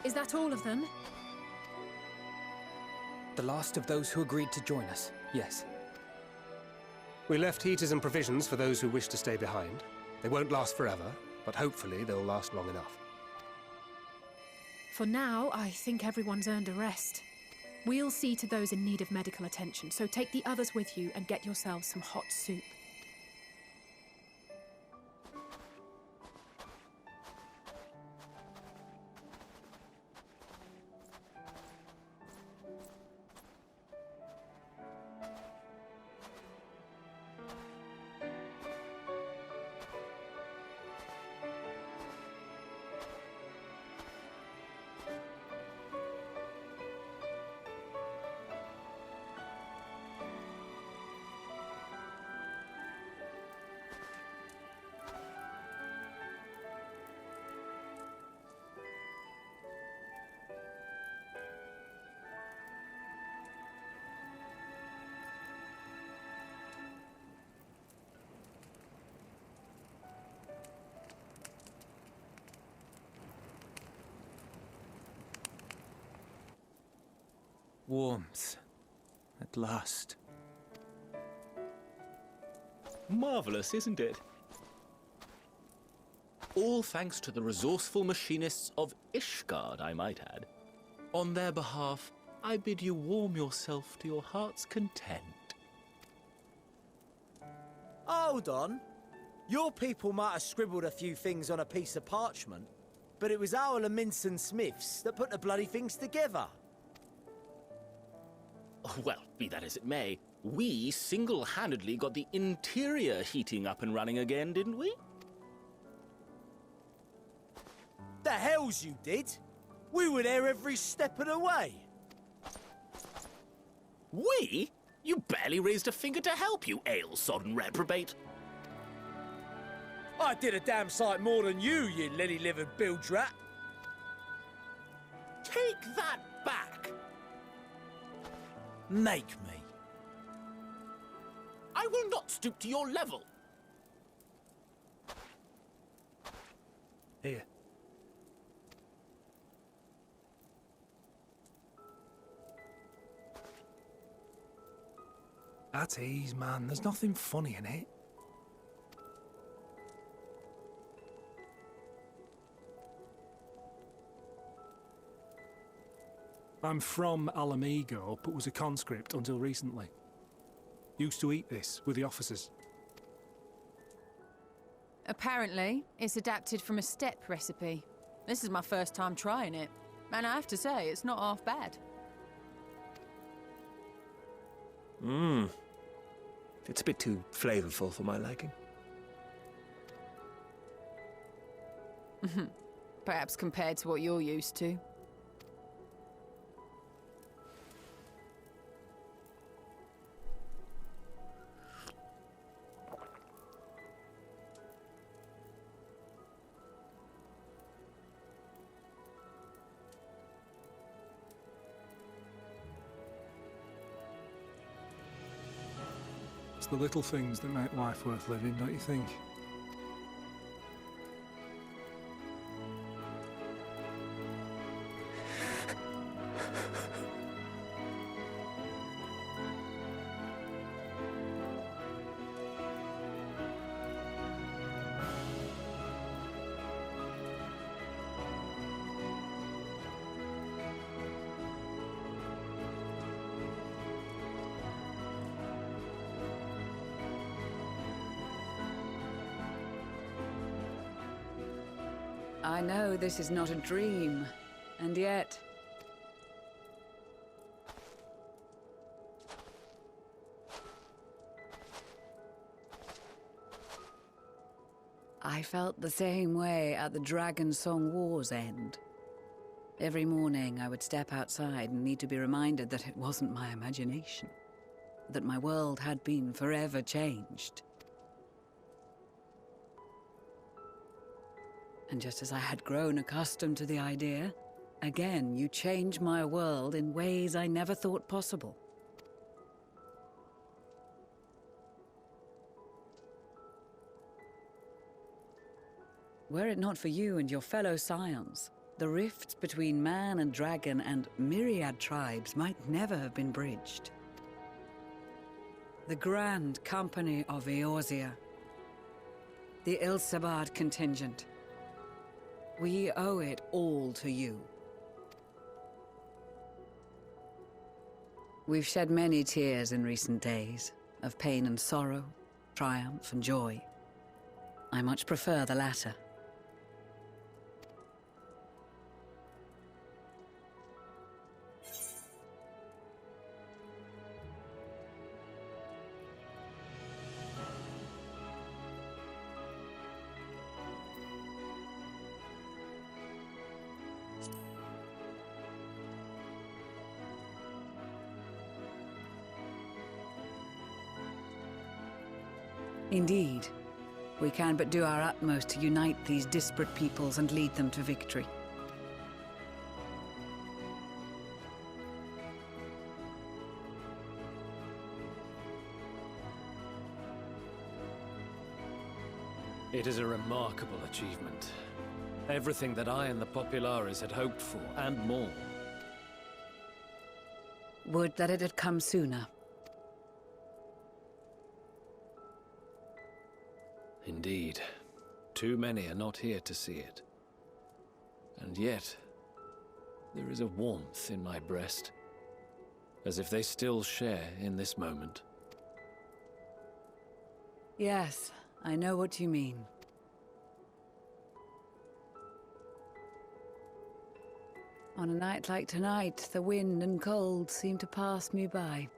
Is that all of them? The last of those who agreed to join us, yes. We left heaters and provisions for those who wish to stay behind. They won't last forever, but hopefully they'll last long enough. For now, I think everyone's earned a rest. We'll see to those in need of medical attention, so take the others with you and get yourselves some hot soup. Warmth. At last. Marvelous, isn't it? All thanks to the resourceful machinists of Ishgard, I might add. On their behalf, I bid you warm yourself to your heart's content. Hold on. Your people might have scribbled a few things on a piece of parchment, but it was our Minson Smiths that put the bloody things together. Well, be that as it may, we single-handedly got the interior heating up and running again, didn't we? The hells you did! We were there every step of the way. We? You barely raised a finger to help, you ale-sodden reprobate. I did a damn sight more than you lily-livered bilge rat. Take that back! Make me. I will not stoop to your level. Here. At ease, man. There's nothing funny in it. I'm from Alamigo, but was a conscript until recently. Used to eat this with the officers. Apparently, it's adapted from a steppe recipe. This is my first time trying it, and I have to say, it's not half bad. It's a bit too flavorful for my liking. Perhaps compared to what you're used to. It's the little things that make life worth living, don't you think? I know this is not a dream, and yet... I felt the same way at the Dragon Song War's end. Every morning I would step outside and need to be reminded that it wasn't my imagination, that my world had been forever changed. And just as I had grown accustomed to the idea, again you change my world in ways I never thought possible. Were it not for you and your fellow scions, The rifts between man and dragon and myriad tribes might never have been bridged. The Grand Company of Eorzea. The Ilsabard contingent. We owe it all to you. We've shed many tears in recent days, of pain and sorrow, triumph and joy. I much prefer the latter. Indeed, we can but do our utmost to unite these disparate peoples and lead them to victory. It is a remarkable achievement. Everything that I and the Populares had hoped for, and more. Would that it had come sooner. Indeed. Too many are not here to see it. And yet, there is a warmth in my breast, as if they still share in this moment. Yes, I know what you mean. On a night like tonight, the wind and cold seem to pass me by.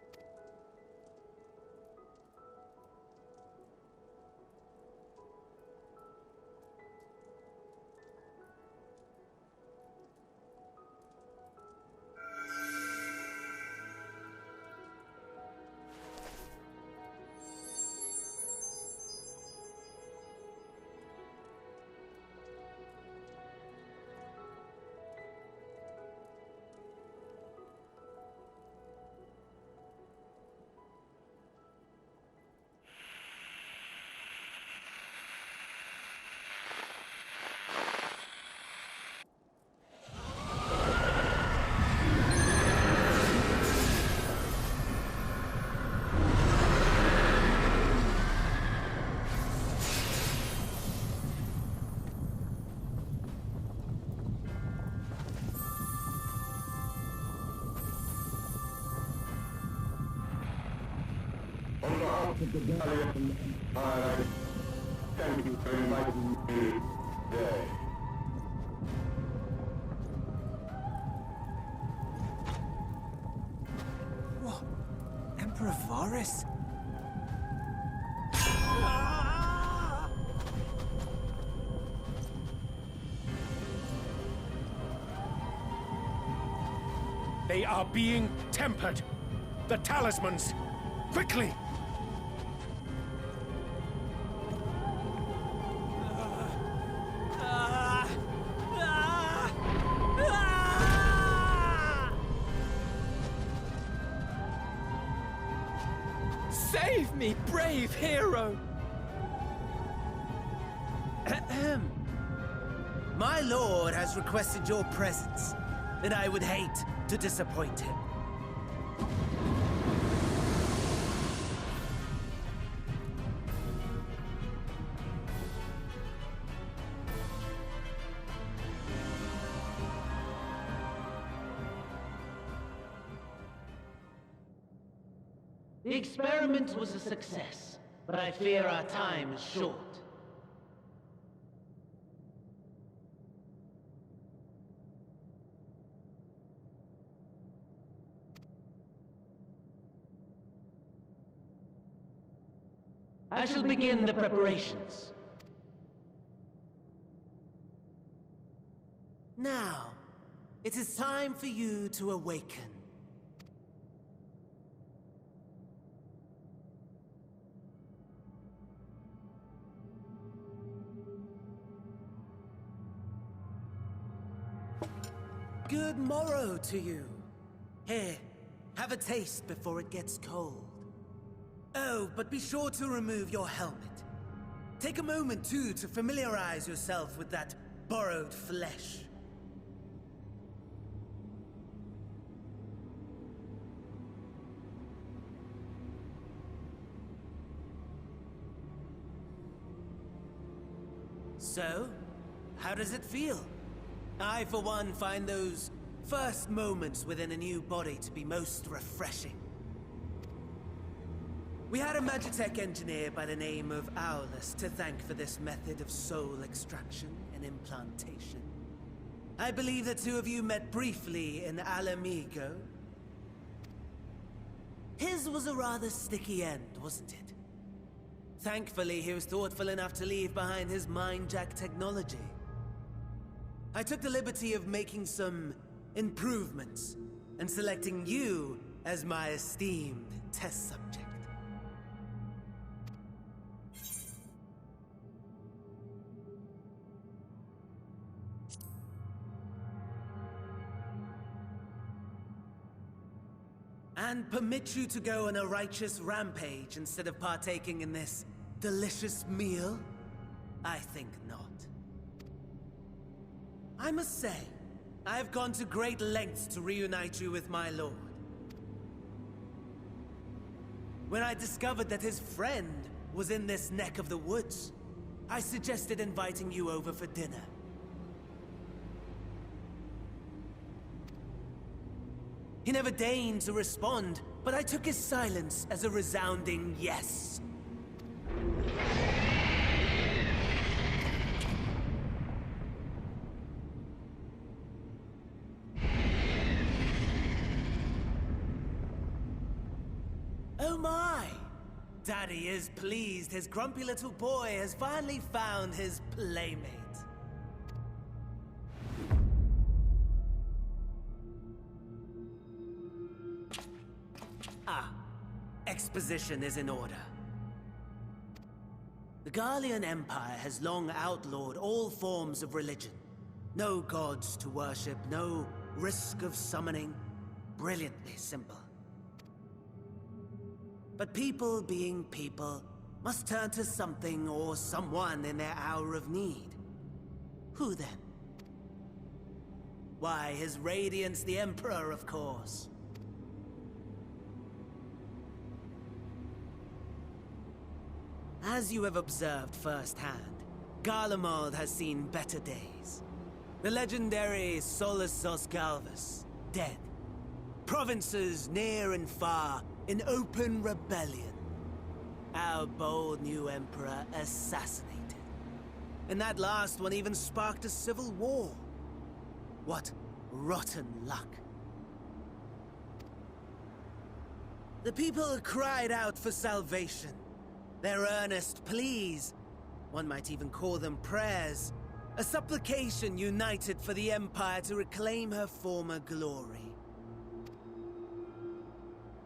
Thank you for inviting me today. What? Emperor Varys? They are being tempered. The talismans. Quickly! Save me, brave hero! Ahem. My lord has requested your presence, and I would hate to disappoint him. The experiment was a success, but I fear our time is short. I shall begin the preparations. Now, it is time for you to awaken. Good morrow to you. Here, have a taste before it gets cold. Oh, but be sure to remove your helmet. Take a moment, too, to familiarize yourself with that borrowed flesh. So, how does it feel? I, for one, find those first moments within a new body to be most refreshing. We had a Magitech engineer by the name of Aulus to thank for this method of soul extraction and implantation. I believe the two of you met briefly in Alamigo. His was a rather sticky end, wasn't it? Thankfully, he was thoughtful enough to leave behind his mind-jack technology. I took the liberty of making some improvements and selecting you as my esteemed test subject. And permit you to go on a righteous rampage instead of partaking in this delicious meal? I think not. I must say, I have gone to great lengths to reunite you with my lord. When I discovered that his friend was in this neck of the woods, I suggested inviting you over for dinner. He never deigned to respond, but I took his silence as a resounding yes. Oh my! Daddy is pleased his grumpy little boy has finally found his playmate. Exposition is in order. The Garlean Empire has long outlawed all forms of religion. No gods to worship, no risk of summoning. Brilliantly simple. But people being people must turn to something or someone in their hour of need. Who then? Why, His Radiance the Emperor, of course. As you have observed firsthand, Garlemald has seen better days. The legendary Solus Galvus, dead. Provinces near and far in open rebellion. Our bold new emperor assassinated. And that last one even sparked a civil war. What rotten luck. The people cried out for salvation. Their earnest pleas, one might even call them prayers, a supplication united for the Empire to reclaim her former glory.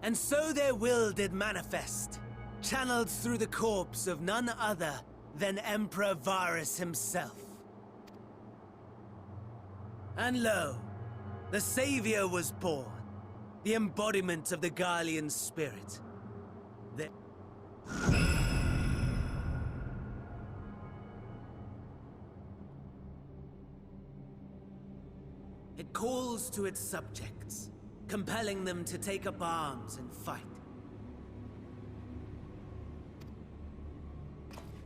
And so their will did manifest, channeled through the corpse of none other than Emperor Varus himself. And lo, the Savior was born, the embodiment of the Garlean spirit. It calls to its subjects, compelling them to take up arms and fight.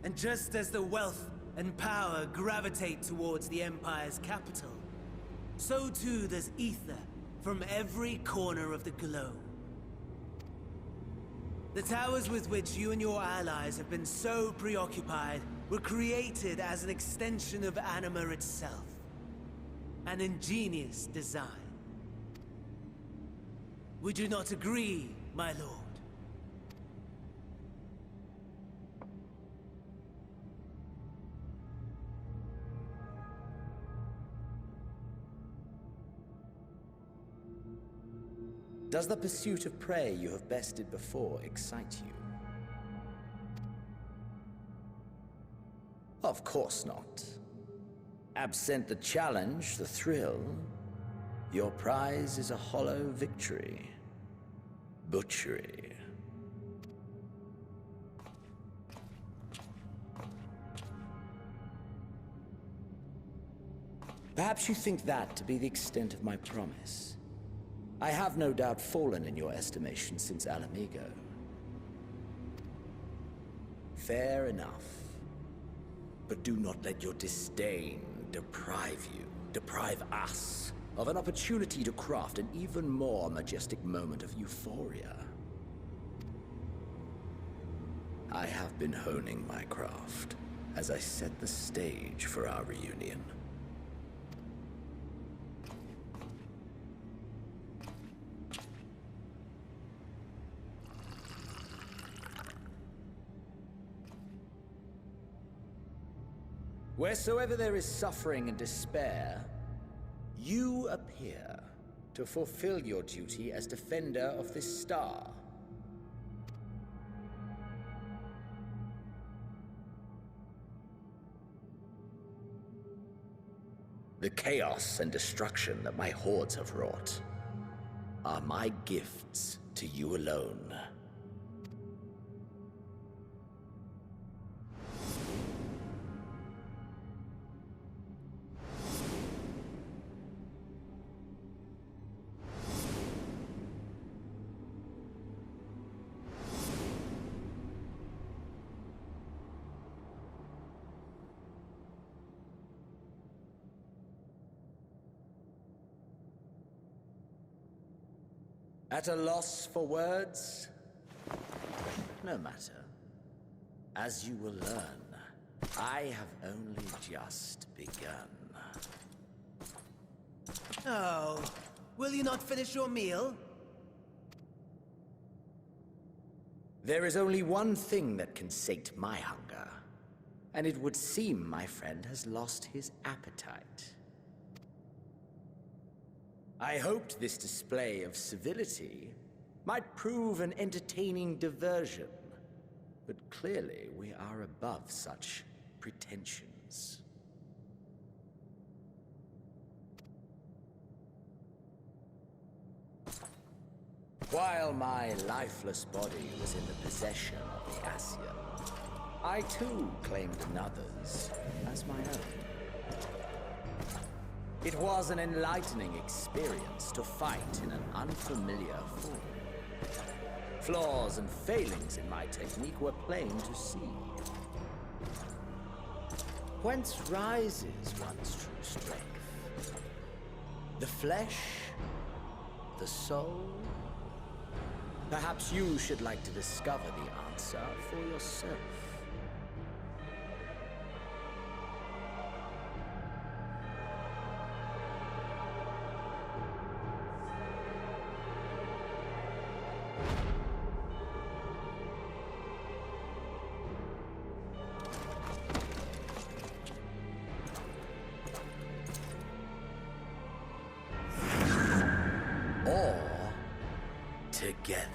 And just as the wealth and power gravitate towards the Empire's capital, so too does ether from every corner of the globe. The towers with which you and your allies have been so preoccupied were created as an extension of Anima itself. An ingenious design. Would you not agree, my lord? Does the pursuit of prey you have bested before excite you? Of course not. Absent the challenge, the thrill, your prize is a hollow victory. Butchery. Perhaps you think that to be the extent of my promise. I have no doubt fallen in your estimation since Alamigo. Fair enough. But do not let your disdain deprive us of an opportunity to craft an even more majestic moment of euphoria. I have been honing my craft as I set the stage for our reunion. Wheresoever there is suffering and despair, you appear to fulfill your duty as defender of this star. The chaos and destruction that my hordes have wrought are my gifts to you alone. At a loss for words? No matter. As you will learn, I have only just begun. Oh, will you not finish your meal? There is only one thing that can sate my hunger, and it would seem my friend has lost his appetite. I hoped this display of civility might prove an entertaining diversion, but clearly we are above such pretensions. While my lifeless body was in the possession of the Ascian, I too claimed another's as my own. It was an enlightening experience to fight in an unfamiliar form. Flaws and failings in my technique were plain to see. Whence rises one's true strength? The flesh? The soul? Perhaps you should like to discover the answer for yourself. Together.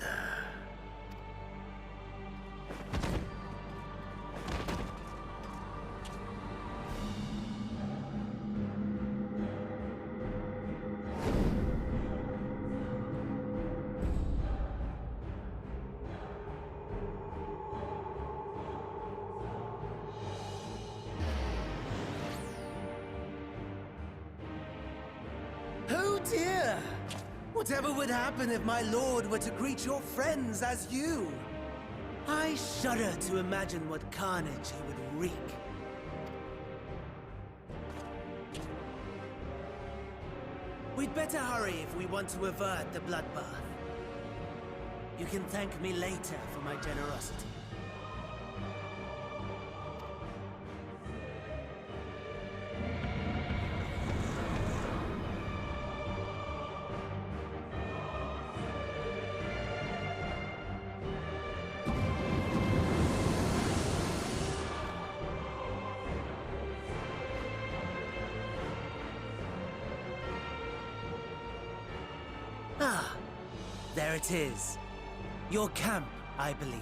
Oh dear! Whatever would happen if my lord were to greet your friends as you? I shudder to imagine what carnage he would wreak. We'd better hurry if we want to avert the bloodbath. You can thank me later for my generosity. Ah, there it is. Your camp, I believe.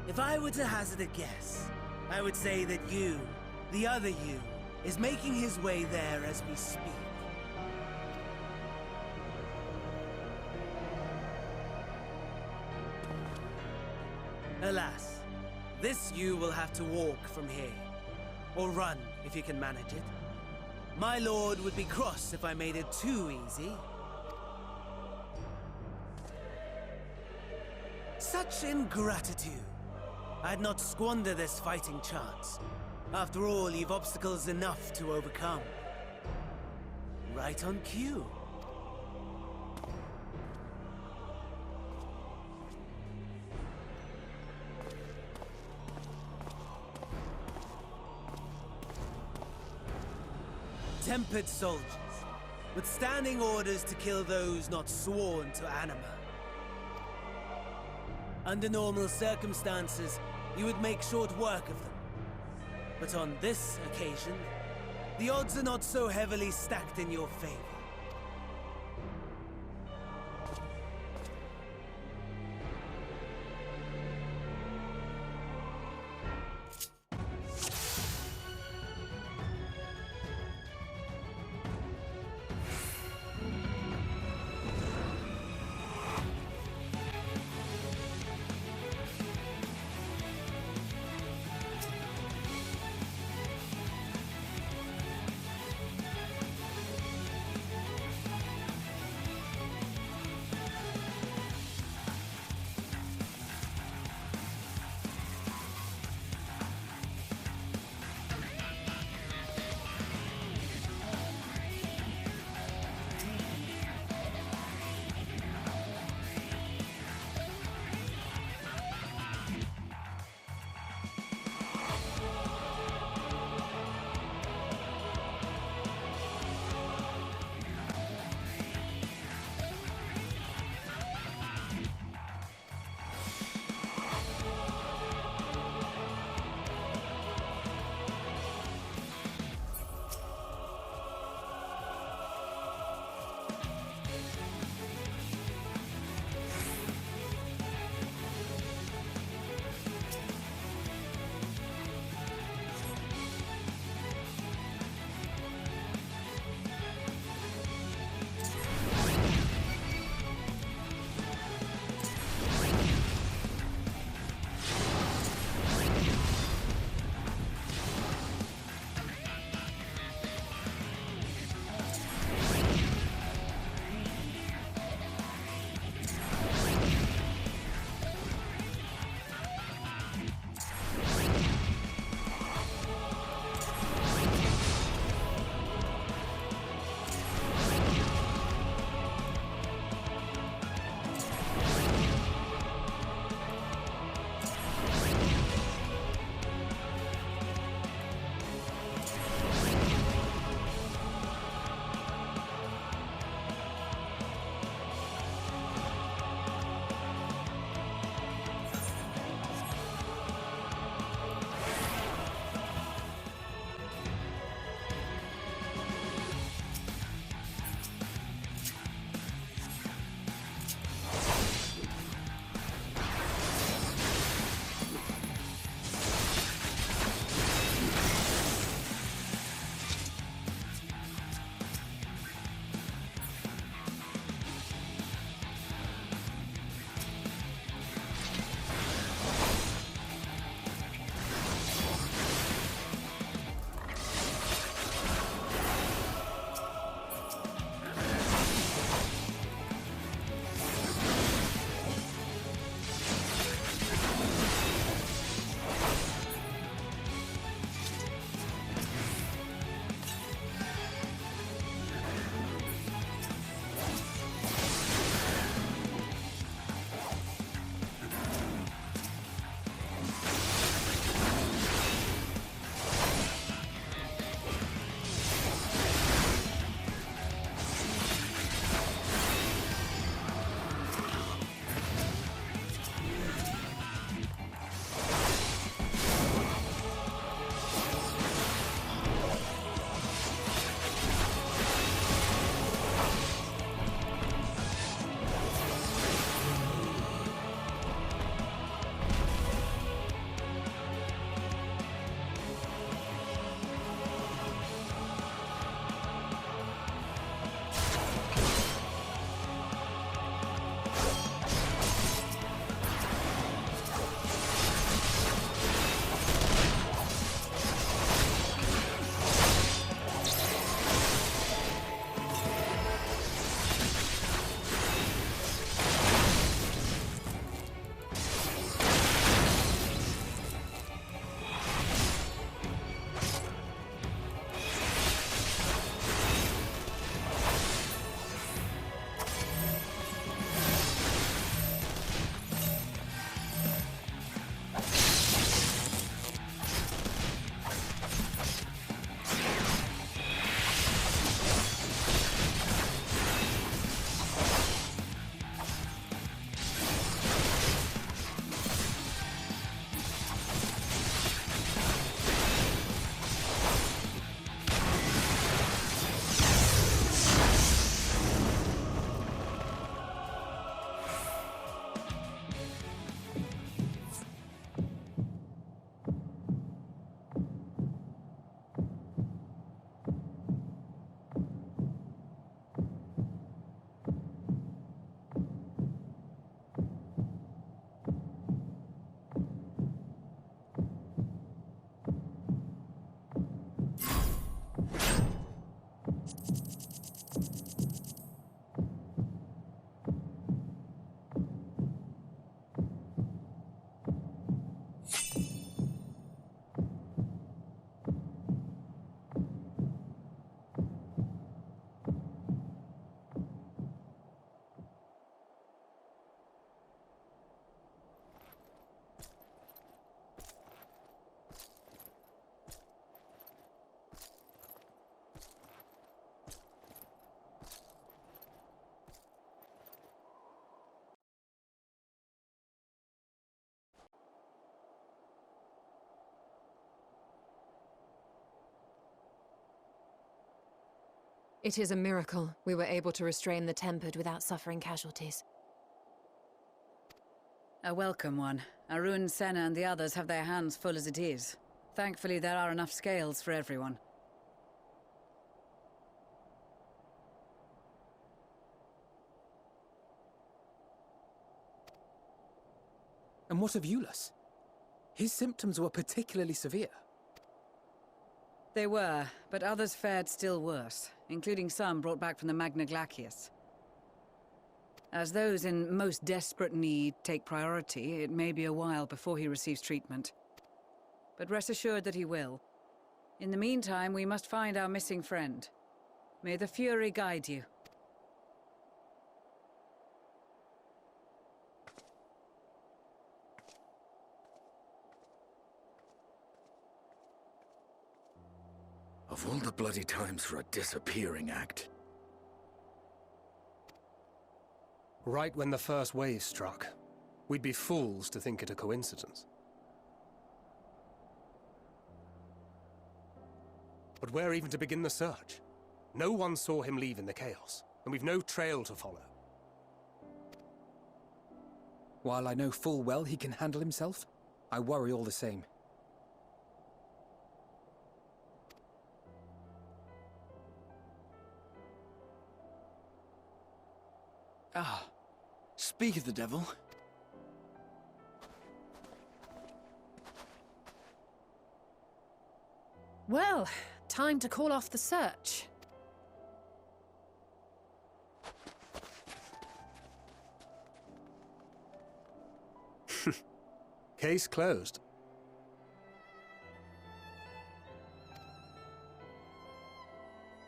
If I were to hazard a guess, I would say that you, the other you, is making his way there as we speak. Alas. This you will have to walk from here. Or run, if you can manage it. My lord would be cross if I made it too easy. Such ingratitude. I'd not squander this fighting chance. After all, you've obstacles enough to overcome. Right on cue. Tempered soldiers, with standing orders to kill those not sworn to anima. Under normal circumstances, you would make short work of them. But on this occasion, the odds are not so heavily stacked in your favor. It is a miracle we were able to restrain the Tempered without suffering casualties. A welcome one. Arun, Senna, and the others have their hands full as it is. Thankfully, there are enough scales for everyone. And what of Eulus? His symptoms were particularly severe. They were, but others fared still worse, including some brought back from the Magna Glacius. As those in most desperate need take priority, it may be a while before he receives treatment. But rest assured that he will. In the meantime, we must find our missing friend. May the Fury guide you. Of all the bloody times for a disappearing act. Right when the first wave struck, we'd be fools to think it a coincidence. But where even to begin the search? No one saw him leave in the chaos, and we've no trail to follow. While I know full well he can handle himself, I worry all the same. Ah, speak of the devil. Well, time to call off the search. Case closed.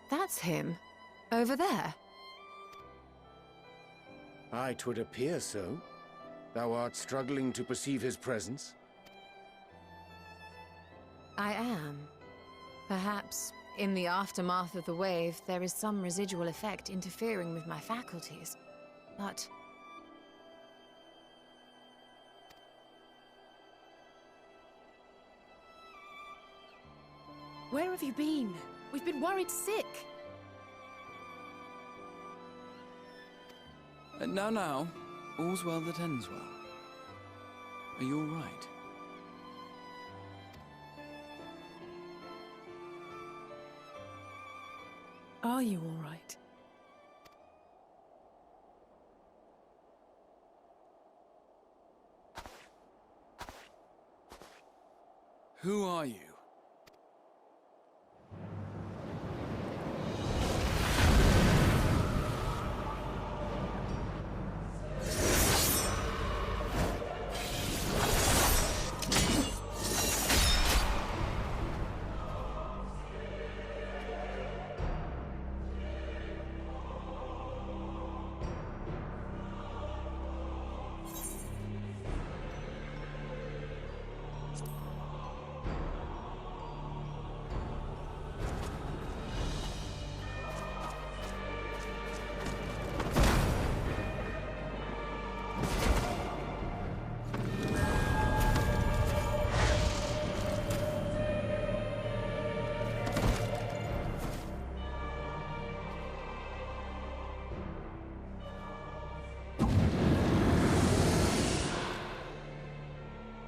That's him. Over there. Aye, 'twould appear so. Thou art struggling to perceive his presence? I am. Perhaps, in the aftermath of the wave, there is some residual effect interfering with my faculties. But... Where have you been? We've been worried sick. Now, all's well that ends well. Are you all right? Are you all right? Who are you?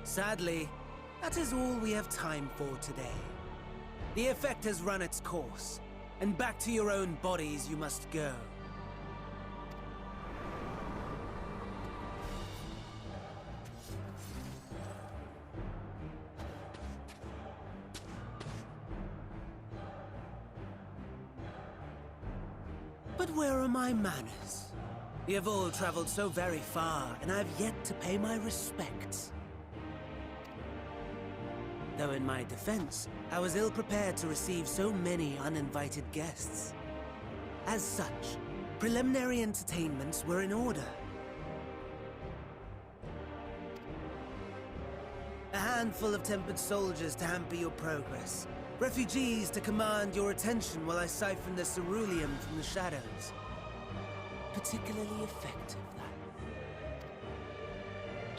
Sadly, that is all we have time for today. The effect has run its course, and back to your own bodies you must go. But where are my manners? You have all traveled so very far, and I have yet to pay my respects. Though in my defense, I was ill-prepared to receive so many uninvited guests. As such, preliminary entertainments were in order. A handful of tempered soldiers to hamper your progress. Refugees to command your attention while I siphon the ceruleum from the shadows. Particularly effective, that.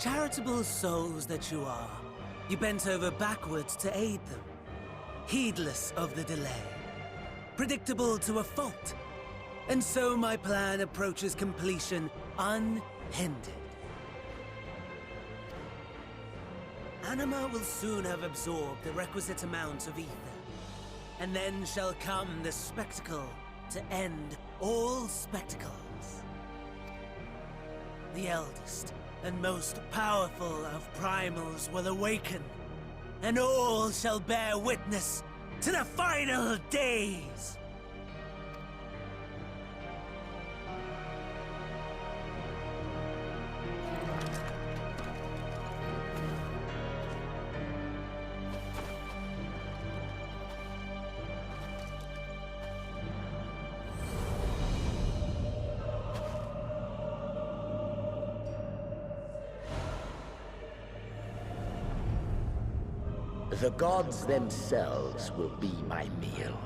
Charitable souls that you are. You bent over backwards to aid them, heedless of the delay. Predictable to a fault, And so my plan approaches completion unhindered. Anima will soon have absorbed the requisite amount of ether, and then shall come the spectacle to end all spectacles. The eldest and most powerful of primals will awaken, and all shall bear witness to the final days. The gods themselves will be my meal.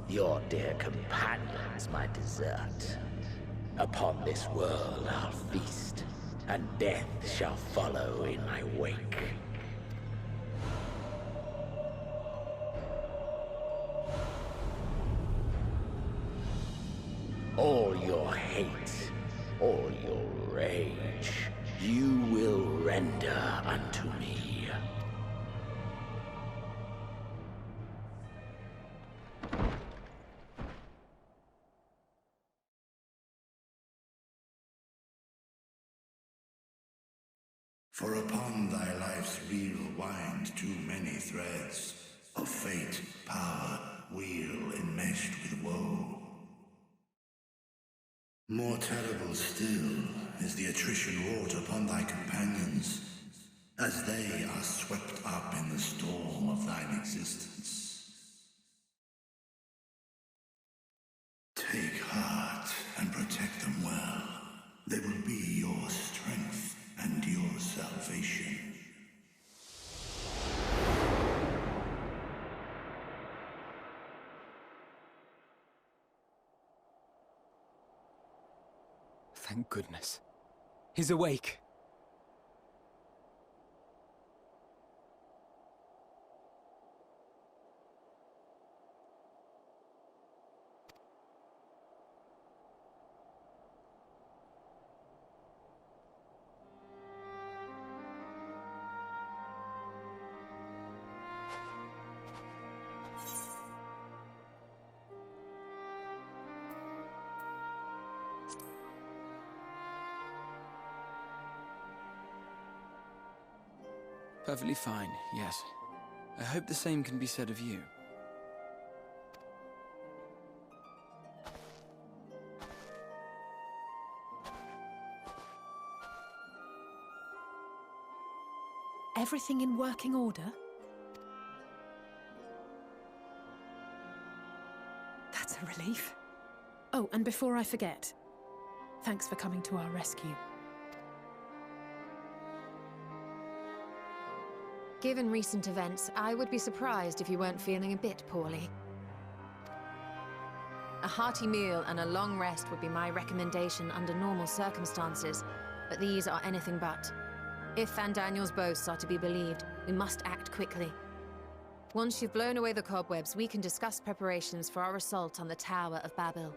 Your dear companions my dessert. Upon this world I'll feast, and death shall follow in my wake. All your hate, all your rage, you will render unto me. For upon thy life's reel wind too many threads of fate, power, wheel enmeshed with woe. More terrible still is the attrition wrought upon thy companions, as they are swept up in the storm of thine existence. Take heart and protect them well. They will be your strength and your salvation. Thank goodness. He's awake. Perfectly fine, yes. I hope the same can be said of you. Everything in working order? That's a relief. Oh, and before I forget, thanks for coming to our rescue. Given recent events, I would be surprised if you weren't feeling a bit poorly. A hearty meal and a long rest would be my recommendation under normal circumstances, but these are anything but. If Fandaniel's boasts are to be believed, we must act quickly. Once you've blown away the cobwebs, we can discuss preparations for our assault on the Tower of Babel.